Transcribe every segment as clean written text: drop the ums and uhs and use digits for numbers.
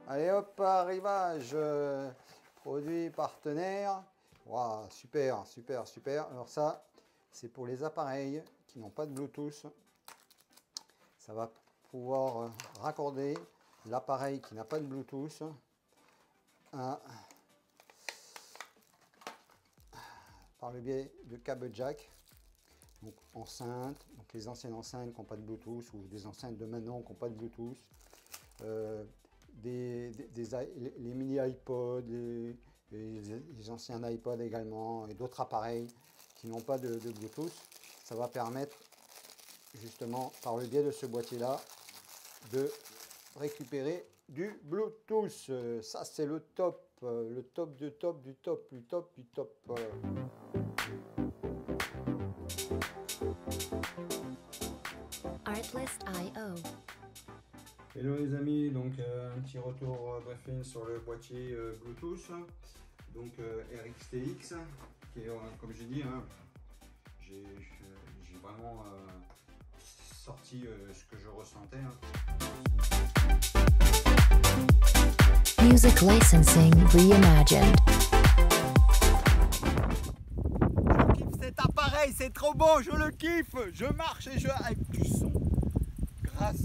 Allez hop, arrivage. Produit partenaire. Waouh, super, super, super. Alors ça, c'est pour les appareils qui n'ont pas de Bluetooth. Ça va pouvoir raccorder l'appareil qui n'a pas de Bluetooth par le biais de câble jack. Donc enceinte, donc les anciennes enceintes qui n'ont pas de Bluetooth ou des enceintes de maintenant qui n'ont pas de Bluetooth. Les mini iPod, les anciens iPod également et d'autres appareils qui n'ont pas de Bluetooth. Ça va permettre justement par le biais de ce boîtier là de récupérer du Bluetooth. Ça c'est le top du top du top du top du top. Artlist.io. Hello les amis, donc un petit retour briefing sur le boîtier Bluetooth, donc RXTX, qui est comme j'ai dit, hein, j'ai vraiment sorti ce que je ressentais. Music licensing reimagined. Je kiffe cet appareil, c'est trop bon, je le kiffe, je marche et je avec du son grâce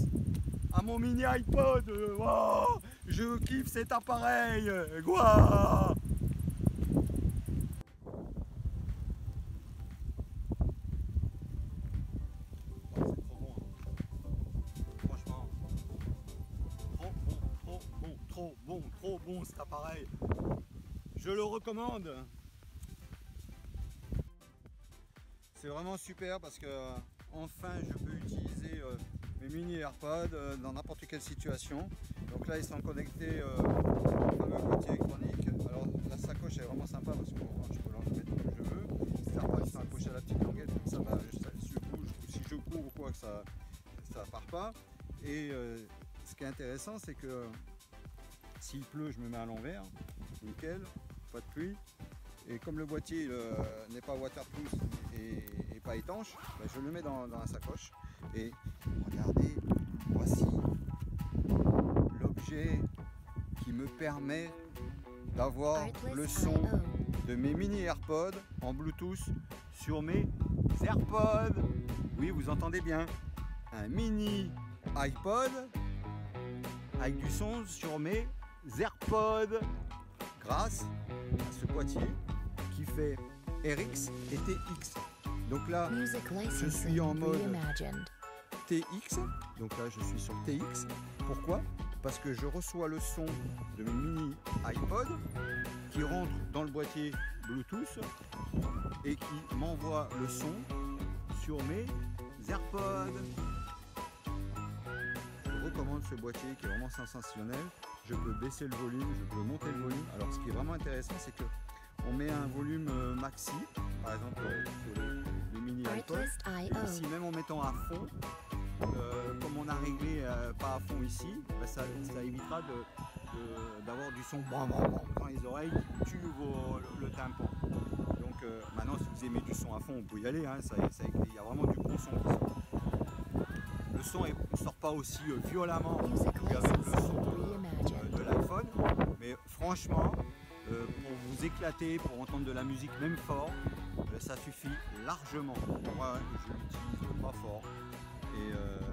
à mon mini iPod. Wow, je kiffe cet appareil. Wow. C'est trop bon, hein. Franchement, trop bon cet appareil. Je le recommande. C'est vraiment super parce que enfin je peux utiliser mes mini AirPods dans n'importe quelle situation. Donc là ils sont connectés au fameux boîtier électronique. Alors la sacoche est vraiment sympa parce que je peux l'en mettre comme je veux. Les AirPods sont accrochés à la petite languette, comme ça je bouge ou si je cours ou quoi que ça part pas. Et ce qui est intéressant c'est que s'il pleut je me mets à l'envers, nickel, pas de pluie. Et comme le boîtier n'est pas waterproof et pas étanche, ben je le mets dans la sacoche. Et regardez, voici l'objet qui me permet d'avoir le son de mes mini AirPods en Bluetooth sur mes AirPods. Oui, vous entendez bien, un mini iPod avec du son sur mes AirPods grâce à ce boîtier qui fait RX et TX. Donc là, je suis en mode TX. Donc là, je suis sur TX. Pourquoi? Parce que je reçois le son de mes mini iPod qui rentre dans le boîtier Bluetooth et qui m'envoie le son sur mes AirPods. Je recommande ce boîtier qui est vraiment sensationnel. Je peux baisser le volume, je peux monter le volume. Alors ce qui est vraiment intéressant, c'est que on met un volume maxi, par exemple sur le mini iPod. Et ici, même en mettant à fond, comme on a réglé pas à fond ici, bah ça évitera d'avoir du son dans les oreilles qui tue le tympan. Donc maintenant, si vous aimez du son à fond, vous pouvez y aller. Hein, il y a vraiment du bon son qui sort. Le son ne sort pas aussi violemment qu'avec le son de l'iPhone, mais franchement, pour vous éclater, pour entendre de la musique même fort, ça suffit largement. Moi, je l'utilise pas fort et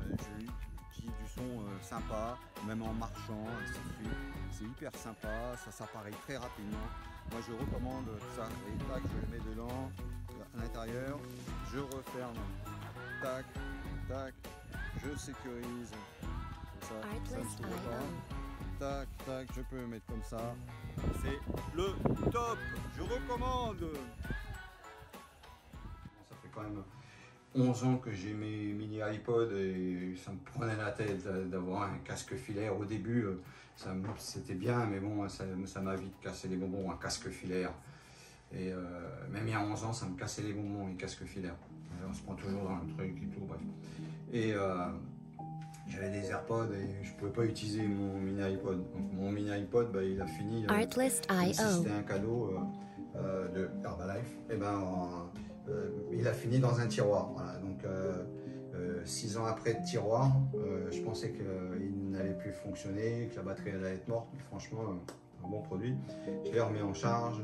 je utilise du son sympa, même en marchant, ainsi de suite. C'est hyper sympa, ça s'appareille très rapidement. Moi, je recommande ça. Et tac, je le mets dedans, à l'intérieur, je referme, tac, tac, je sécurise. Ça ne s'ouvre pas. Tac, tac, je peux le mettre comme ça. C'est le top, je recommande. Ça fait quand même 11 ans que j'ai mes mini iPod et ça me prenait la tête d'avoir un casque filaire. Au début, c'était bien, mais bon, ça m'a vite cassé les bonbons, un casque filaire. Et même il y a 11 ans, ça me cassait les bonbons, les casques filaires. On se prend toujours dans le truc et tout, bref. Et j'avais des AirPods et je ne pouvais pas utiliser mon mini iPod. Donc mon mini iPod, bah, il a fini. Si c'était un cadeau de Herbalife, et ben, il a fini dans un tiroir. Voilà. Donc 6 ans après de tiroir, je pensais qu'il n'allait plus fonctionner, que la batterie allait être morte, mais franchement, un bon produit. Je l'ai remis en charge,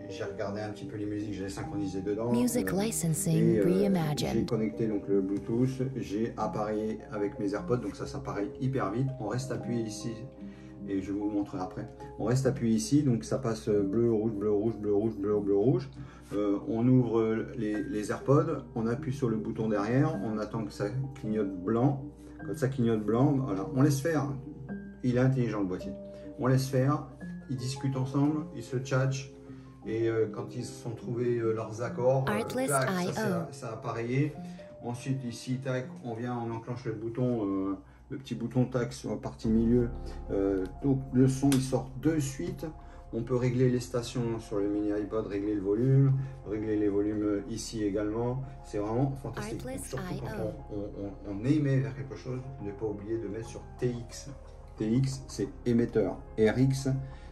j'ai regardé un petit peu les musiques, j'ai synchronisé dedans. Music licensing J'ai reimagined. connecté donc le Bluetooth, j'ai appareillé avec mes AirPods, donc ça s'appareille hyper vite. On reste appuyé ici et je vais vous montrer après. On reste appuyé ici, donc ça passe bleu, rouge, bleu, rouge, bleu, rouge, bleu, bleu, rouge. On ouvre les AirPods, on appuie sur le bouton derrière, on attend que ça clignote blanc. Quand ça clignote blanc, voilà, on laisse faire. Il est intelligent le boîtier. On laisse faire, ils discutent ensemble, ils se tchatchent. Et quand ils se sont trouvés leurs accords, ça a appareillé. Ensuite ici, tac, on vient, on enclenche le bouton, le petit bouton tac sur la partie milieu. Donc le son il sort de suite. On peut régler les stations sur le mini iPod, régler le volume, régler les volumes ici également. C'est vraiment fantastique. Donc, surtout quand on émet vers quelque chose, ne pas oublier de mettre sur TX. TX c'est émetteur, RX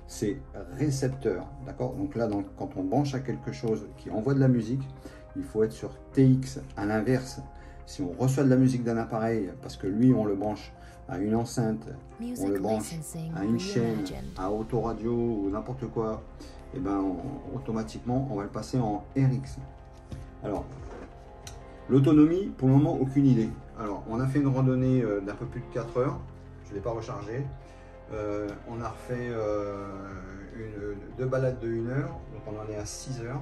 c'est récepteur, d'accord? Donc là, quand on branche à quelque chose qui envoie de la musique, il faut être sur TX. À l'inverse, si on reçoit de la musique d'un appareil, parce que lui, on le branche à une enceinte, on le branche à une chaîne, à autoradio ou n'importe quoi, et ben automatiquement, on va le passer en RX. Alors, l'autonomie, pour le moment, aucune idée. Alors, on a fait une randonnée d'un peu plus de 4 heures, je ne l'ai pas rechargé. On a refait 2 balades de 1 heure, donc on en est à 6 heures.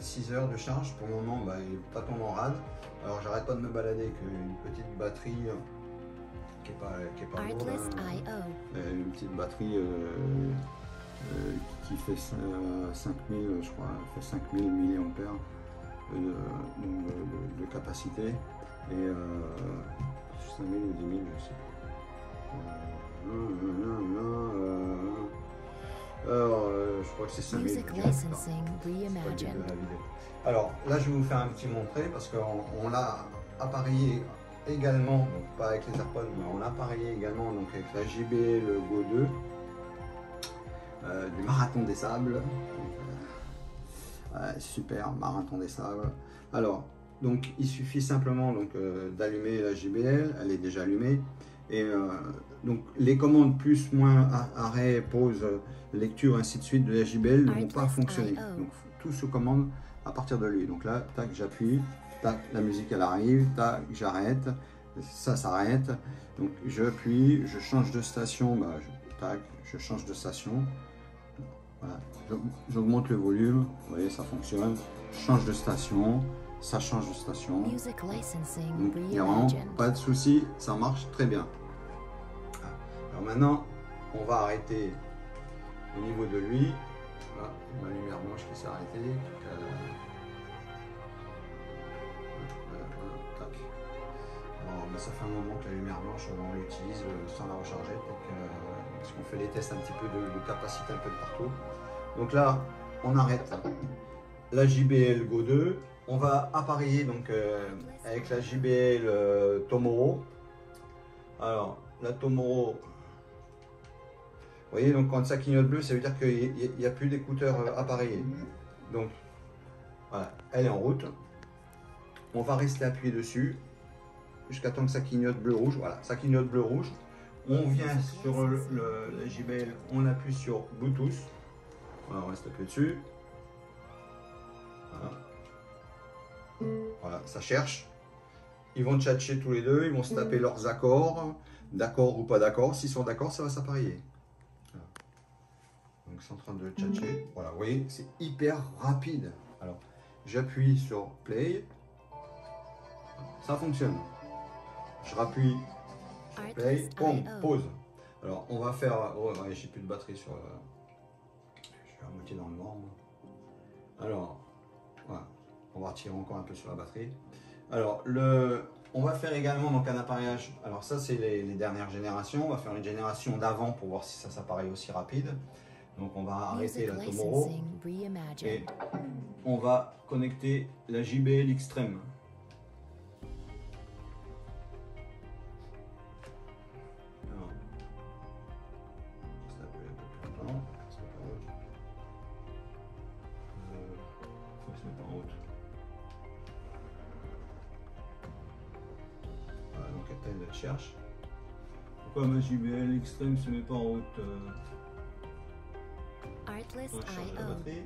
6 heures de charge, pour le moment bah, il n'est pas tombé en rade. Alors j'arrête pas de me balader avec une petite batterie qui est pas lourde, hein. Une petite batterie qui fait 5000, je crois, fait 5000 mAh de capacité, et 5000 ou 10 000, je sais pas. Alors, je crois que c'est 5000. Music licensing reimagined. Alors là, je vais vous faire un petit montrer parce qu'on l'a appareillé également, donc pas avec les AirPods, mais on l'a appareillé également donc avec la JBL Go 2 du Marathon des Sables. Donc, super, Marathon des Sables. Alors, donc il suffit simplement d'allumer la JBL, elle est déjà allumée. Et donc les commandes plus, moins, arrêt, pause, lecture, ainsi de suite de la JBL ne vont pas fonctionner. Donc tout se commande à partir de lui. Donc là, tac, j'appuie, tac, la musique elle arrive, tac, j'arrête, ça s'arrête. Donc j'appuie, je change de station, bah, tac, je change de station. Voilà. J'augmente le volume, vous voyez, ça fonctionne. Je change de station. Ça change de station. Donc, il n'y a vraiment pas de souci, ça marche très bien. Alors maintenant, on va arrêter au niveau de lui. Voilà, ma lumière blanche qui s'est arrêtée. Alors, ben, ça fait un moment que la lumière blanche, on l'utilise sans la recharger, parce qu'on fait les tests un petit peu de capacité un peu de partout. Donc là, on arrête la JBL Go 2. On va appareiller donc avec la JBL Tomoro. Alors la Tomoro, vous voyez, donc quand ça clignote bleu, ça veut dire qu'il n'y a plus d'écouteurs appareillés. Donc voilà, elle est en route. On va rester appuyé dessus jusqu'à temps que ça clignote bleu rouge. Voilà, ça clignote bleu rouge. On vient sur la JBL, on appuie sur Bluetooth. Voilà, on reste appuyé dessus. Voilà. Voilà, ça cherche. Ils vont tchatcher tous les deux, ils vont se taper leurs accords, d'accord ou pas d'accord. S'ils sont d'accord, ça va s'appareiller. Voilà. Donc c'est en train de tchatcher. Voilà, vous voyez, c'est hyper rapide. Alors, j'appuie sur play. Ça fonctionne. Je rappuie sur play. Boum, pause. Alors, on va faire. Oh, ouais, j'ai plus de batterie sur. Je suis à moitié dans le noir. Alors, voilà. On va retirer encore un peu sur la batterie. Alors, on va faire également donc un appareillage. Alors ça, c'est les dernières générations. On va faire une génération d'avant pour voir si ça s'appareille aussi rapide. Donc on va arrêter la Tomoro et on va connecter la JBL Extreme. Alors, ça peut être un peu plus longtemps. Faut que ça mette en route. de recherche. Pourquoi ma JBL Extreme se met pas en route Artlist pour charger la IO. batterie?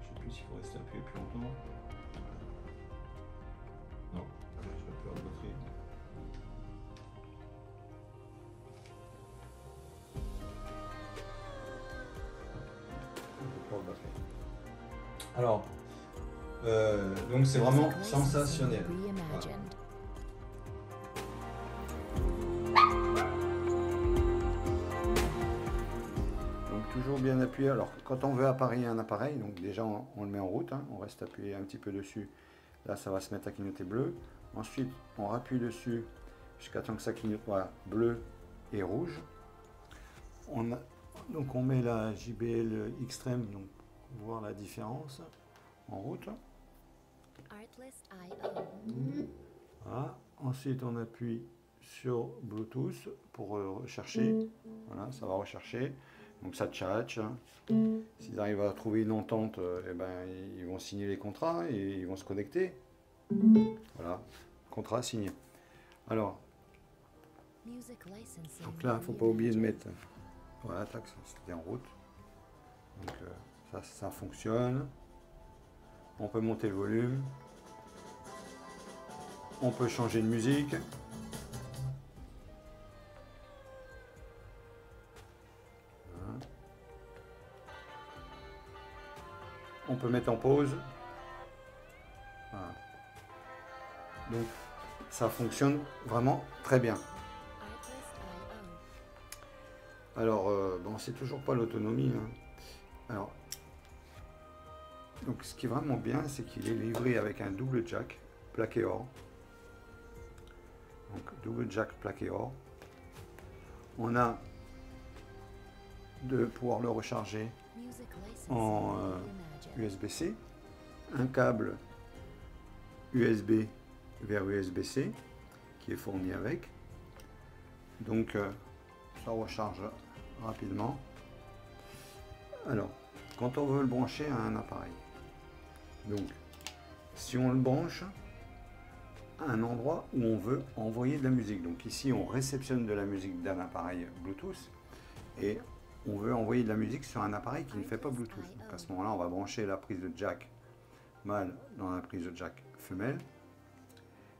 Je sais plus s'il faut rester appuyé plus longtemps. Non, je vais plus la batterie. Alors, donc c'est vraiment Music sensationnel. licensing Voilà. reimagined. Donc toujours bien appuyé. Alors quand on veut appareiller un appareil, donc déjà on le met en route, hein, on reste appuyé un petit peu dessus. Là ça va se mettre à clignoter bleu. Ensuite on rappuie dessus jusqu'à temps que ça clignote, voilà, bleu et rouge. Donc on met la JBL Extreme, donc pour voir la différence en route. Artlist IO. Voilà. Ensuite on appuie sur Bluetooth pour rechercher. Voilà, ça va rechercher. Donc ça tchatche. S'ils arrivent à trouver une entente, eh ben, ils vont signer les contrats et ils vont se connecter. Voilà, contrat signé. Alors, Music licensing donc là, il ne faut pas oublier de mettre. Voilà, tac, c'était en route. Donc ça fonctionne. On peut monter le volume. On peut changer de musique. On peut mettre en pause. Voilà. Donc ça fonctionne vraiment très bien. Artlist IO. Alors bon, c'est toujours pas l'autonomie, hein. Alors donc ce qui est vraiment bien, c'est qu'il est livré avec un double jack plaqué or. Donc double jack plaqué or. On a de pouvoir le recharger Music licensing en reimagined. USB-C, un câble USB vers USB-C qui est fourni avec. Donc ça recharge rapidement. Alors, quand on veut le brancher à un appareil, donc si on le branche à un endroit où on veut envoyer de la musique, donc ici on réceptionne de la musique d'un appareil Bluetooth et on veut envoyer de la musique sur un appareil qui ne fait pas Bluetooth. Donc à ce moment-là, on va brancher la prise de jack mâle dans la prise de jack femelle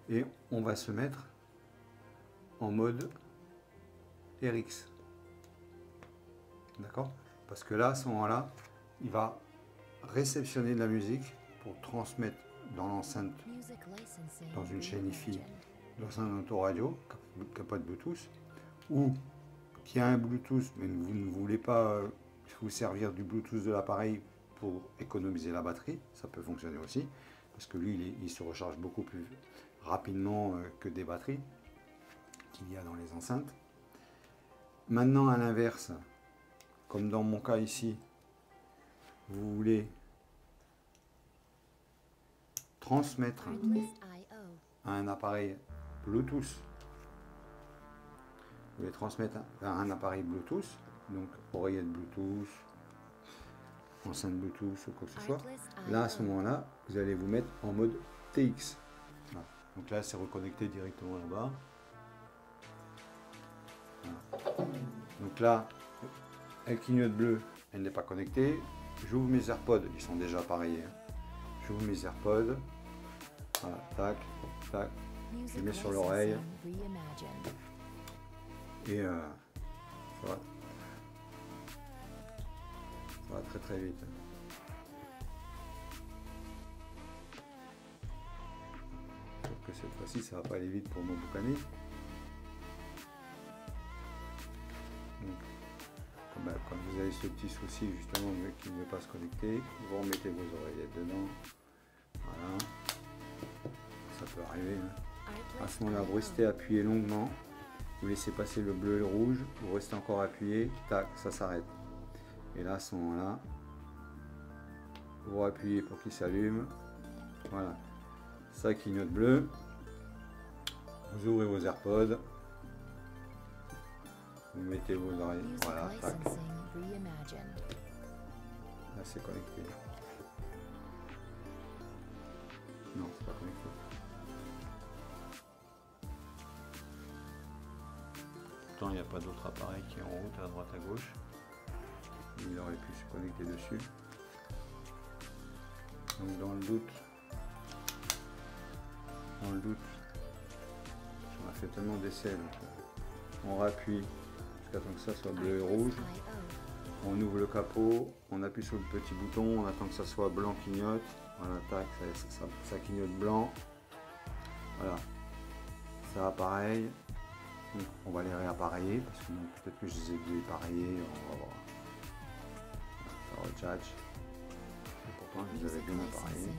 et on va se mettre en mode RX. D'accord? Parce que là, à ce moment-là, il va réceptionner de la musique pour transmettre dans l'enceinte, Music licensing dans une chaîne Hi-Fi, reimagined. dans un autoradio qui n'a pas de Bluetooth, ou qui a un Bluetooth, mais vous ne voulez pas vous servir du Bluetooth de l'appareil pour économiser la batterie, ça peut fonctionner aussi, parce que lui, il se recharge beaucoup plus rapidement que des batteries qu'il y a dans les enceintes. Maintenant, à l'inverse, comme dans mon cas ici, vous voulez transmettre Artlist IO. à un appareil Bluetooth. Vous voulez transmettre vers un appareil Bluetooth, donc oreillette Bluetooth, enceinte Bluetooth ou quoi que ce soit. Artlist Là, à ce IO. moment-là, vous allez vous mettre en mode TX. Voilà. Donc là, c'est reconnecté directement là-bas. Voilà. Donc là, elle clignote bleu, elle n'est pas connectée. J'ouvre mes AirPods, ils sont déjà appareillés. J'ouvre mes AirPods. Voilà, tac, tac. Music Je mets sur l'oreille. licensing reimagined. Et ça va très très vite. Sauf que cette fois-ci, ça va pas aller vite pour mon boucané. Donc, comme vous avez ce petit souci justement qui ne veut pas se connecter, vous remettez vos oreillettes dedans. Voilà. Ça peut arriver. Hein. À ce moment-là, vous restez appuyé longuement. Vous laissez passer le bleu et le rouge, vous restez encore appuyé, tac, ça s'arrête. Et là, à ce moment-là, vous appuyez pour qu'il s'allume. Voilà, ça clignote bleu. Vous ouvrez vos AirPods. Vous mettez vos oreilles. Music Voilà, tac. licensing reimagined. Là, c'est connecté. Non, c'est pas connecté. l'instant, il n'y a pas d'autre appareil qui est en route à droite à gauche. Il aurait pu se connecter dessus. Donc dans le doute, on a fait tellement d'essais, on rappuie jusqu'à temps que ça soit bleu et rouge. On ouvre le capot, on appuie sur le petit bouton, on attend que ça soit blanc clignote. Voilà, tac, ça clignote blanc. Voilà, ça appareille. Donc on va les réappareiller parce que peut-être que je les ai dépareillés. On va voir. Ça recharge. Et pourtant je les avais bien appareillés.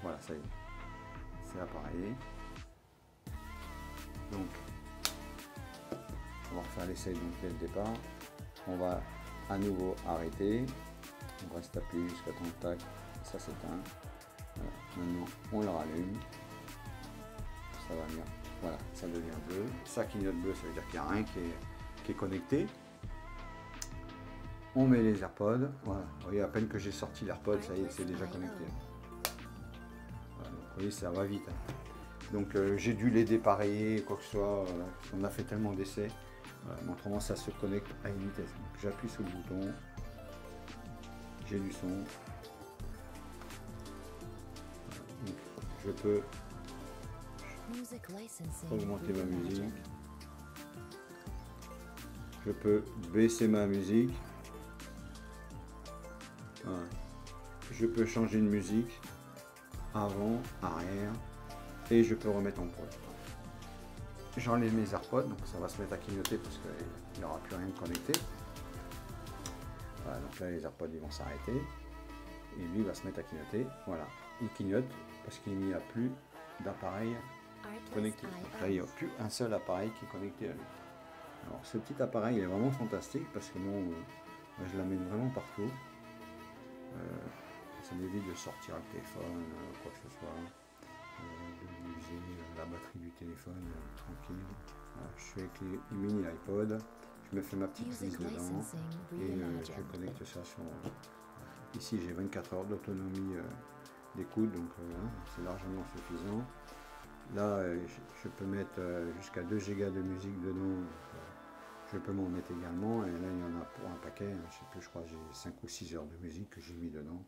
Voilà, ça y est. C'est appareillé. Donc on va refaire l'essai dès le départ. On va à nouveau arrêter. On reste appuyé jusqu'à temps que tac, ça s'éteint. Voilà. Maintenant on le rallume. Ça va venir. Voilà, ça devient bleu. Ça clignote bleu, ça veut dire qu'il n'y a rien qui est connecté. On met les AirPods. Voilà. Vous voyez, à peine que j'ai sorti l'AirPod, ça y est, c'est déjà connecté. Voilà, donc, vous voyez, ça va vite. Donc j'ai dû les dépareiller, quoi que ce soit. Voilà. On a fait tellement d'essais. Voilà, mais autrement, ça se connecte à une vitesse. J'appuie sur le bouton. J'ai du son. Donc, je peux augmenter ma musique. Je peux baisser ma musique. Voilà. Je peux changer de musique avant, arrière, et je peux remettre en pause. J'enlève mes AirPods, donc ça va se mettre à clignoter parce qu'il n'y aura plus rien de connecté. Voilà, donc là les AirPods ils vont s'arrêter et lui va se mettre à clignoter. Voilà, il clignote parce qu'il n'y a plus d'appareil connecté. Donc là il n'y a plus un seul appareil qui est connecté à lui. Alors ce petit appareil est vraiment fantastique parce que moi je l'amène vraiment partout. Ça m'évite de sortir le téléphone, quoi que ce soit, d'utiliser la batterie du téléphone tranquille. Voilà, je suis avec les mini iPod, je me fais ma petite liste dedans et je connecte ça sur... Ici j'ai 24 heures d'autonomie d'écoute, donc c'est largement suffisant. Là je peux mettre jusqu'à 2 Go de musique dedans. Je peux m'en mettre également, et là il y en a pour un paquet, je sais plus, je crois que j'ai 5 ou 6 heures de musique que j'ai mis dedans.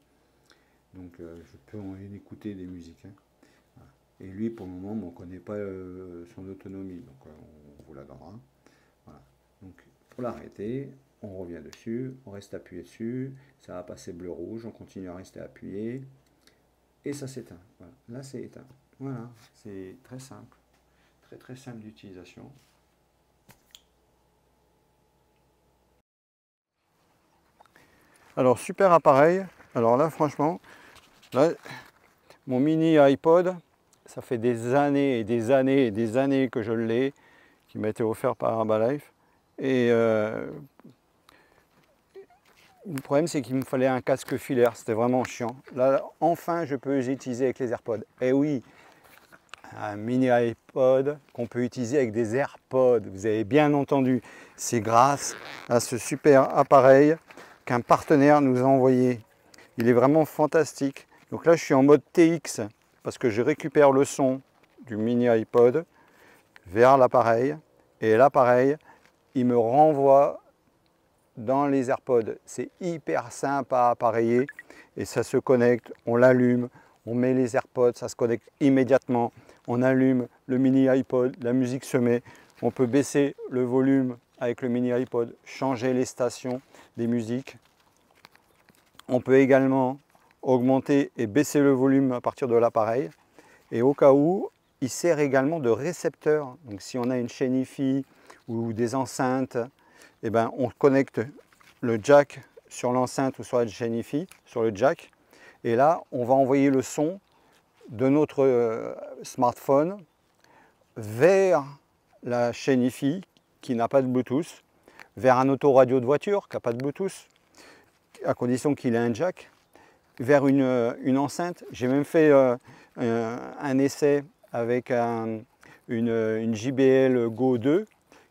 Donc je peux en écouter des musiques. Hein. Voilà. Et lui pour le moment on ne connaît pas son autonomie, donc on vous la donnera. Voilà. Donc pour l'arrêter, on revient dessus, on reste appuyé dessus, ça va passer bleu-rouge, on continue à rester appuyé, et ça s'éteint. Voilà. Là c'est éteint. Voilà, c'est très simple, très simple d'utilisation. Alors super appareil, alors là franchement, là, mon mini iPod, ça fait des années et des années et des années que je l'ai, qui m'a été offert par Herbalife. Et le problème c'est qu'il me fallait un casque filaire, c'était vraiment chiant. Là enfin je peux les utiliser avec les AirPods. Et oui, un mini iPod qu'on peut utiliser avec des AirPods, vous avez bien entendu, c'est grâce à ce super appareil qu'un partenaire nous a envoyé. Il est vraiment fantastique. Donc là je suis en mode TX parce que je récupère le son du mini iPod vers l'appareil et l'appareil il me renvoie dans les AirPods. C'est hyper simple à appareiller et ça se connecte, on l'allume, on met les AirPods, ça se connecte immédiatement, on allume le mini iPod, la musique se met, on peut baisser le volume avec le mini iPod, changer les stations des musiques. On peut également augmenter et baisser le volume à partir de l'appareil. Et au cas où, il sert également de récepteur. Donc si on a une chaîne Hi-Fi ou des enceintes, eh ben, on connecte le jack sur l'enceinte ou sur la chaîne Hi-Fi, sur le jack. Et là, on va envoyer le son de notre smartphone vers la chaîne Hi-Fi qui n'a pas de Bluetooth, vers un autoradio de voiture qui n'a pas de Bluetooth, à condition qu'il ait un jack, vers une enceinte. J'ai même fait un essai avec une JBL Go 2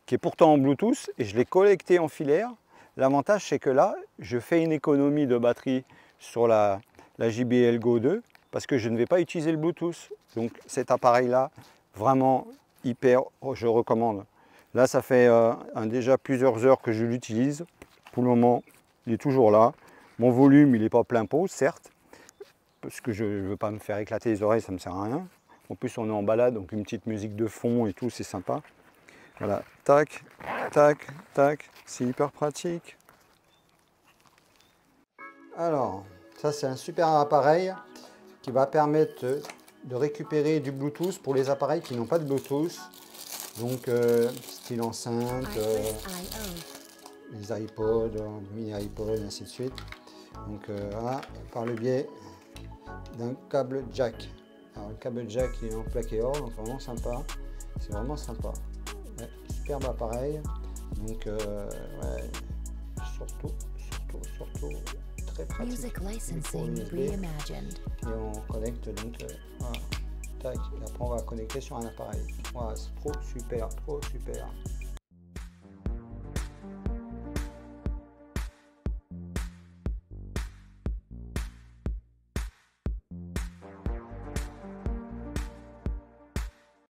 qui est pourtant en Bluetooth et je l'ai connecté en filaire. L'avantage c'est que là, je fais une économie de batterie sur la JBL Go 2 parce que je ne vais pas utiliser le Bluetooth. Donc cet appareil-là, vraiment hyper, je recommande. Là, ça fait déjà plusieurs heures que je l'utilise. Pour le moment, il est toujours là. Mon volume, il n'est pas plein pot, certes, parce que je ne veux pas me faire éclater les oreilles, ça ne me sert à rien. En plus, on est en balade, donc une petite musique de fond et tout, c'est sympa. Voilà, tac, tac, tac, c'est hyper pratique. Alors, ça c'est un super appareil qui va permettre de récupérer du Bluetooth pour les appareils qui n'ont pas de Bluetooth. Donc, style enceinte, les iPods, mini iPod, et ainsi de suite. Donc, voilà, par le biais d'un câble jack. Alors, le câble jack il est en plaqué or, donc vraiment sympa. C'est vraiment sympa. Ouais, superbe appareil. Donc, ouais, surtout, très pratique. Music licensing USB. reimagined. Et on connecte donc, voilà. Tac, et après on va connecter sur un appareil. Voilà, c'est trop super, trop super.